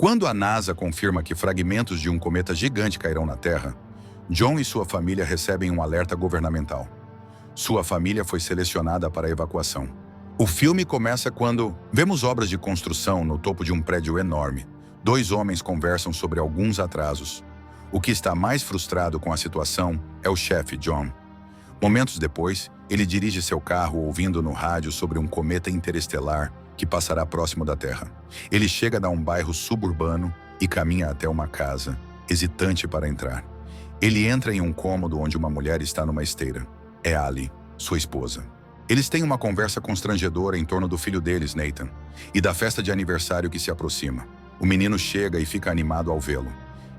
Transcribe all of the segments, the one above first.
Quando a NASA confirma que fragmentos de um cometa gigante cairão na Terra, John e sua família recebem um alerta governamental. Sua família foi selecionada para a evacuação. O filme começa quando vemos obras de construção no topo de um prédio enorme. Dois homens conversam sobre alguns atrasos. O que está mais frustrado com a situação é o chefe, John. Momentos depois, ele dirige seu carro ouvindo no rádio sobre um cometa interestelar que passará próximo da Terra. Ele chega a um bairro suburbano e caminha até uma casa, hesitante para entrar. Ele entra em um cômodo onde uma mulher está numa esteira. É Ali, sua esposa. Eles têm uma conversa constrangedora em torno do filho deles, Nathan, e da festa de aniversário que se aproxima. O menino chega e fica animado ao vê-lo.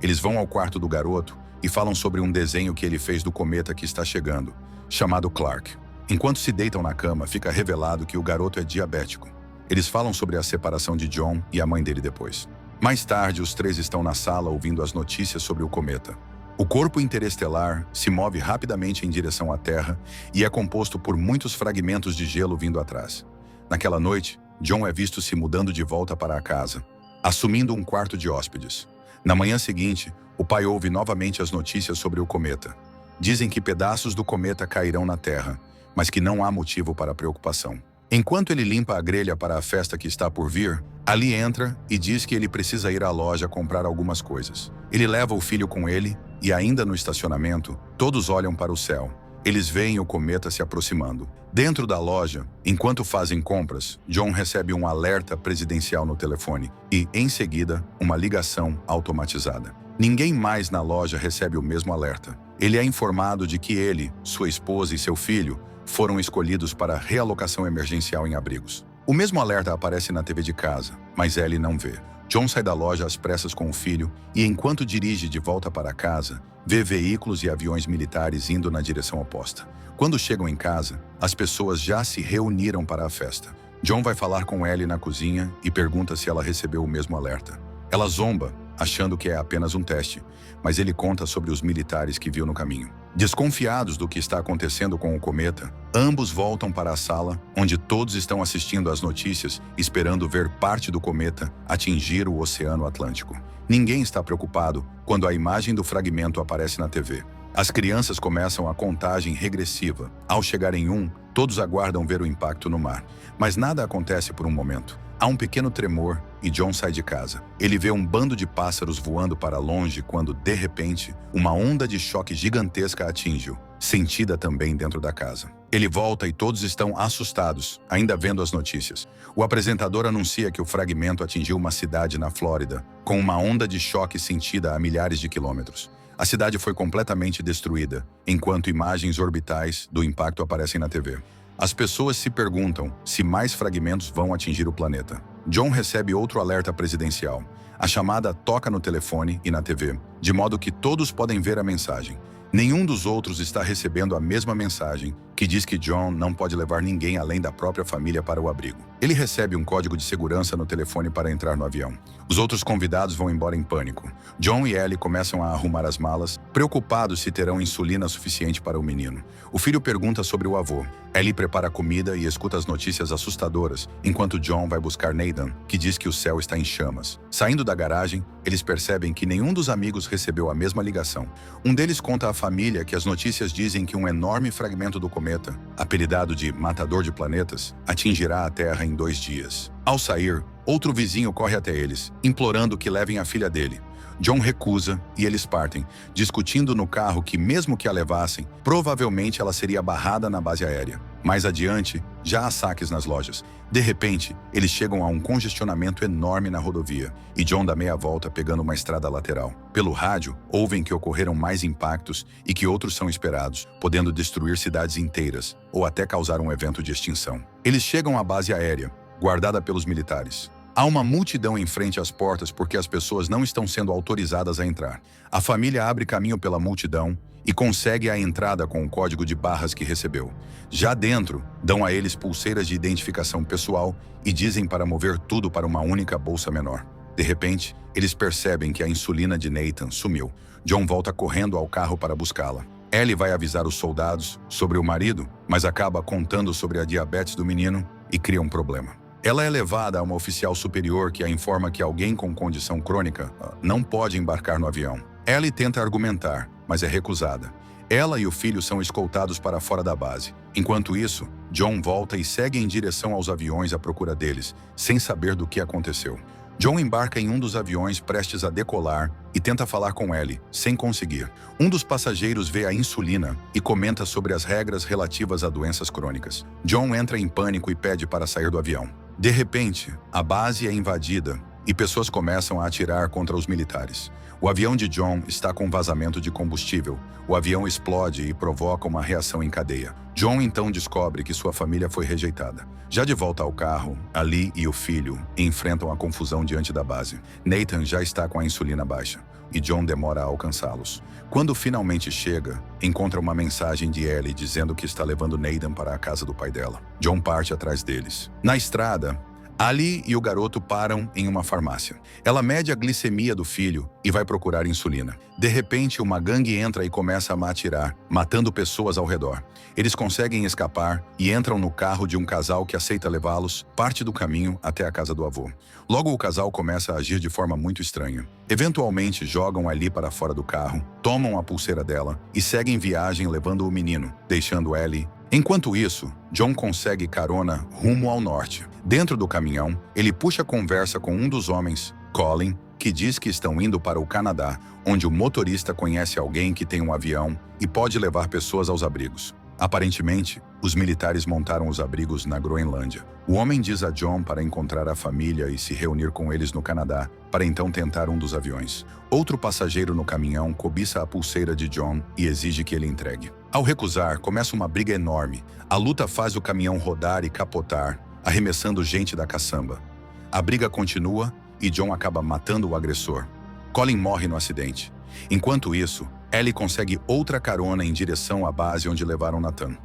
Eles vão ao quarto do garoto e falam sobre um desenho que ele fez do cometa que está chegando, chamado Clark. Enquanto se deitam na cama, fica revelado que o garoto é diabético. Eles falam sobre a separação de John e a mãe dele depois. Mais tarde, os três estão na sala ouvindo as notícias sobre o cometa. O corpo interestelar se move rapidamente em direção à Terra e é composto por muitos fragmentos de gelo vindo atrás. Naquela noite, John é visto se mudando de volta para a casa, assumindo um quarto de hóspedes. Na manhã seguinte, o pai ouve novamente as notícias sobre o cometa. Dizem que pedaços do cometa cairão na Terra, mas que não há motivo para preocupação. Enquanto ele limpa a grelha para a festa que está por vir, Ali entra e diz que ele precisa ir à loja comprar algumas coisas. Ele leva o filho com ele e, ainda no estacionamento, todos olham para o céu. Eles veem o cometa se aproximando. Dentro da loja, enquanto fazem compras, John recebe um alerta presidencial no telefone e, em seguida, uma ligação automatizada. Ninguém mais na loja recebe o mesmo alerta. Ele é informado de que ele, sua esposa e seu filho foram escolhidos para realocação emergencial em abrigos. O mesmo alerta aparece na TV de casa, mas Ellie não vê. John sai da loja às pressas com o filho e, enquanto dirige de volta para casa, vê veículos e aviões militares indo na direção oposta. Quando chegam em casa, as pessoas já se reuniram para a festa. John vai falar com Ellie na cozinha e pergunta se ela recebeu o mesmo alerta. Ela zomba, achando que é apenas um teste, mas ele conta sobre os militares que viu no caminho. Desconfiados do que está acontecendo com o cometa, ambos voltam para a sala, onde todos estão assistindo às notícias, esperando ver parte do cometa atingir o Oceano Atlântico. Ninguém está preocupado quando a imagem do fragmento aparece na TV. As crianças começam a contagem regressiva. Ao chegar em 1, todos aguardam ver o impacto no mar. Mas nada acontece por um momento. Há um pequeno tremor e John sai de casa. Ele vê um bando de pássaros voando para longe quando, de repente, uma onda de choque gigantesca atinge-o, sentida também dentro da casa. Ele volta e todos estão assustados, ainda vendo as notícias. O apresentador anuncia que o fragmento atingiu uma cidade na Flórida, com uma onda de choque sentida a milhares de quilômetros. A cidade foi completamente destruída, enquanto imagens orbitais do impacto aparecem na TV. As pessoas se perguntam se mais fragmentos vão atingir o planeta. John recebe outro alerta presidencial. A chamada toca no telefone e na TV, de modo que todos podem ver a mensagem. Nenhum dos outros está recebendo a mesma mensagem, que diz que John não pode levar ninguém além da própria família para o abrigo. Ele recebe um código de segurança no telefone para entrar no avião. Os outros convidados vão embora em pânico. John e Ellie começam a arrumar as malas, preocupados se terão insulina suficiente para o menino. O filho pergunta sobre o avô. Ellie prepara comida e escuta as notícias assustadoras, enquanto John vai buscar Nathan, que diz que o céu está em chamas. Saindo da garagem, eles percebem que nenhum dos amigos recebeu a mesma ligação. Um deles conta à família que as notícias dizem que um enorme fragmento do cometa, apelidado de Matador de Planetas, atingirá a Terra em 2 dias. Ao sair, outro vizinho corre até eles, implorando que levem a filha dele. John recusa e eles partem, discutindo no carro que, mesmo que a levassem, provavelmente ela seria barrada na base aérea. Mais adiante, já há saques nas lojas. De repente, eles chegam a um congestionamento enorme na rodovia, e John dá meia volta pegando uma estrada lateral. Pelo rádio, ouvem que ocorreram mais impactos e que outros são esperados, podendo destruir cidades inteiras ou até causar um evento de extinção. Eles chegam à base aérea, guardada pelos militares. Há uma multidão em frente às portas porque as pessoas não estão sendo autorizadas a entrar. A família abre caminho pela multidão e consegue a entrada com o código de barras que recebeu. Já dentro, dão a eles pulseiras de identificação pessoal e dizem para mover tudo para uma única bolsa menor. De repente, eles percebem que a insulina de Nathan sumiu. John volta correndo ao carro para buscá-la. Ellie vai avisar os soldados sobre o marido, mas acaba contando sobre a diabetes do menino e cria um problema. Ela é levada a uma oficial superior que a informa que alguém com condição crônica não pode embarcar no avião. Ellie tenta argumentar, mas é recusada. Ela e o filho são escoltados para fora da base. Enquanto isso, John volta e segue em direção aos aviões à procura deles, sem saber do que aconteceu. John embarca em um dos aviões prestes a decolar e tenta falar com Ellie, sem conseguir. Um dos passageiros vê a insulina e comenta sobre as regras relativas a doenças crônicas. John entra em pânico e pede para sair do avião. De repente, a base é invadida e pessoas começam a atirar contra os militares. O avião de John está com vazamento de combustível. O avião explode e provoca uma reação em cadeia. John então descobre que sua família foi rejeitada. Já de volta ao carro, Ali e o filho enfrentam a confusão diante da base. Nathan já está com a insulina baixa e John demora a alcançá-los. Quando finalmente chega, encontra uma mensagem de Ellie dizendo que está levando Nathan para a casa do pai dela. John parte atrás deles. Na estrada, Ali e o garoto param em uma farmácia. Ela mede a glicemia do filho e vai procurar insulina. De repente, uma gangue entra e começa a atirar, matando pessoas ao redor. Eles conseguem escapar e entram no carro de um casal que aceita levá-los parte do caminho até a casa do avô. Logo, o casal começa a agir de forma muito estranha. Eventualmente, jogam Ali para fora do carro, tomam a pulseira dela e seguem viagem levando o menino, deixando Ellie. Enquanto isso, John consegue carona rumo ao norte. Dentro do caminhão, ele puxa conversa com um dos homens, Colin, que diz que estão indo para o Canadá, onde o motorista conhece alguém que tem um avião e pode levar pessoas aos abrigos. Aparentemente, os militares montaram os abrigos na Groenlândia. O homem diz a John para encontrar a família e se reunir com eles no Canadá, para então tentar um dos aviões. Outro passageiro no caminhão cobiça a pulseira de John e exige que ele entregue. Ao recusar, começa uma briga enorme. A luta faz o caminhão rodar e capotar, arremessando gente da caçamba. A briga continua e John acaba matando o agressor. Colin morre no acidente. Enquanto isso, Ellie consegue outra carona em direção à base onde levaram Nathan.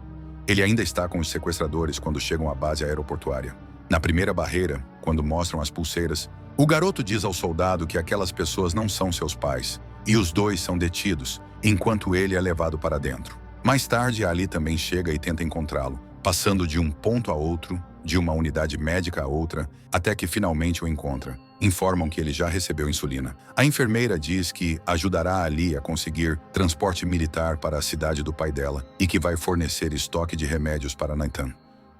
Ele ainda está com os sequestradores quando chegam à base aeroportuária. Na primeira barreira, quando mostram as pulseiras, o garoto diz ao soldado que aquelas pessoas não são seus pais, e os dois são detidos, enquanto ele é levado para dentro. Mais tarde, Ali também chega e tenta encontrá-lo, passando de um ponto a outro, de uma unidade médica a outra, até que finalmente o encontra. Informam que ele já recebeu insulina. A enfermeira diz que ajudará Ali a conseguir transporte militar para a cidade do pai dela e que vai fornecer estoque de remédios para Nathan.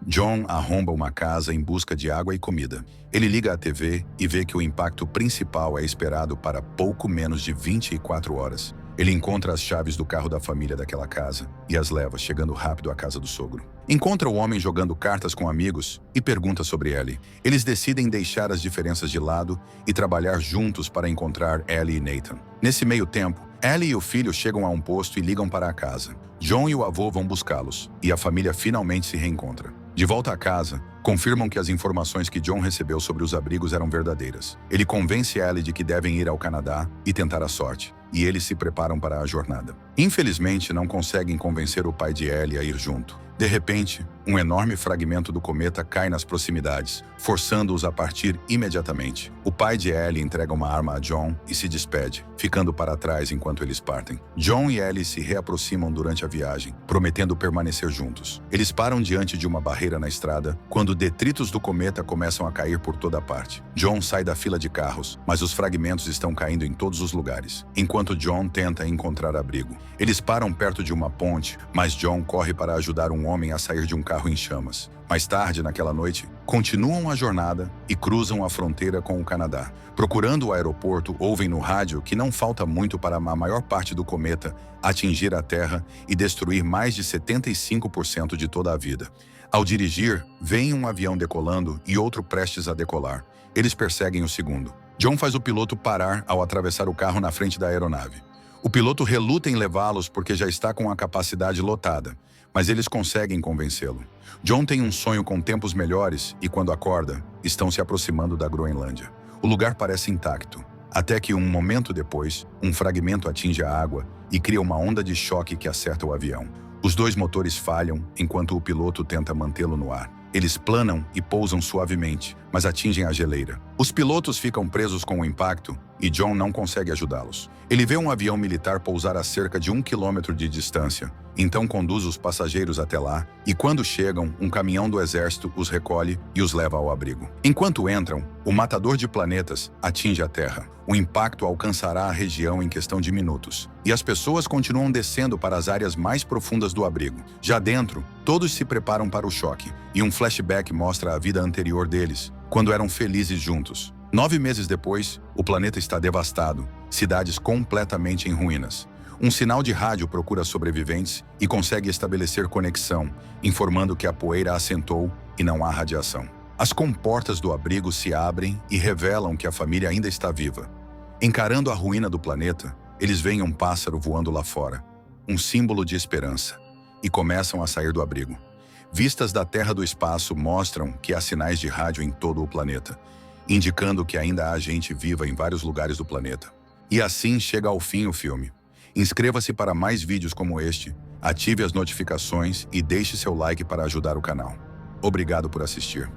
John arromba uma casa em busca de água e comida. Ele liga a TV e vê que o impacto principal é esperado para pouco menos de 24 horas. Ele encontra as chaves do carro da família daquela casa e as leva, chegando rápido à casa do sogro. Encontra o homem jogando cartas com amigos e pergunta sobre Ellie. Eles decidem deixar as diferenças de lado e trabalhar juntos para encontrar Ellie e Nathan. Nesse meio tempo, Ellie e o filho chegam a um posto e ligam para a casa. John e o avô vão buscá-los e a família finalmente se reencontra. De volta a casa, confirmam que as informações que John recebeu sobre os abrigos eram verdadeiras. Ele convence Ellie de que devem ir ao Canadá e tentar a sorte, e eles se preparam para a jornada. Infelizmente, não conseguem convencer o pai de Ellie a ir junto. De repente, um enorme fragmento do cometa cai nas proximidades, forçando-os a partir imediatamente. O pai de Ellie entrega uma arma a John e se despede, ficando para trás enquanto eles partem. John e Ellie se reaproximam durante a viagem, prometendo permanecer juntos. Eles param diante de uma barreira na estrada, quando detritos do cometa começam a cair por toda parte. John sai da fila de carros, mas os fragmentos estão caindo em todos os lugares, enquanto John tenta encontrar abrigo. Eles param perto de uma ponte, mas John corre para ajudar um homem a sair de um carro em chamas. Mais tarde, naquela noite, continuam a jornada e cruzam a fronteira com o Canadá. Procurando o aeroporto, ouvem no rádio que não falta muito para a maior parte do cometa atingir a Terra e destruir mais de 75% de toda a vida. Ao dirigir, veem um avião decolando e outro prestes a decolar. Eles perseguem o segundo. John faz o piloto parar ao atravessar o carro na frente da aeronave. O piloto reluta em levá-los porque já está com a capacidade lotada, mas eles conseguem convencê-lo. John tem um sonho com tempos melhores e, quando acorda, estão se aproximando da Groenlândia. O lugar parece intacto, até que, um momento depois, um fragmento atinge a água e cria uma onda de choque que acerta o avião. Os dois motores falham enquanto o piloto tenta mantê-lo no ar. Eles planam e pousam suavemente, mas atingem a geleira. Os pilotos ficam presos com o impacto e John não consegue ajudá-los. Ele vê um avião militar pousar a cerca de 1 quilômetro de distância, então conduz os passageiros até lá e, quando chegam, um caminhão do exército os recolhe e os leva ao abrigo. Enquanto entram, o matador de planetas atinge a Terra. O impacto alcançará a região em questão de minutos, e as pessoas continuam descendo para as áreas mais profundas do abrigo. Já dentro, todos se preparam para o choque, e um flashback mostra a vida anterior deles, quando eram felizes juntos. 9 meses depois, o planeta está devastado, cidades completamente em ruínas. Um sinal de rádio procura sobreviventes e consegue estabelecer conexão, informando que a poeira assentou e não há radiação. As comportas do abrigo se abrem e revelam que a família ainda está viva. Encarando a ruína do planeta, eles veem um pássaro voando lá fora, um símbolo de esperança, e começam a sair do abrigo. Vistas da Terra do espaço mostram que há sinais de rádio em todo o planeta, indicando que ainda há gente viva em vários lugares do planeta. E assim chega ao fim o filme. Inscreva-se para mais vídeos como este, ative as notificações e deixe seu like para ajudar o canal. Obrigado por assistir.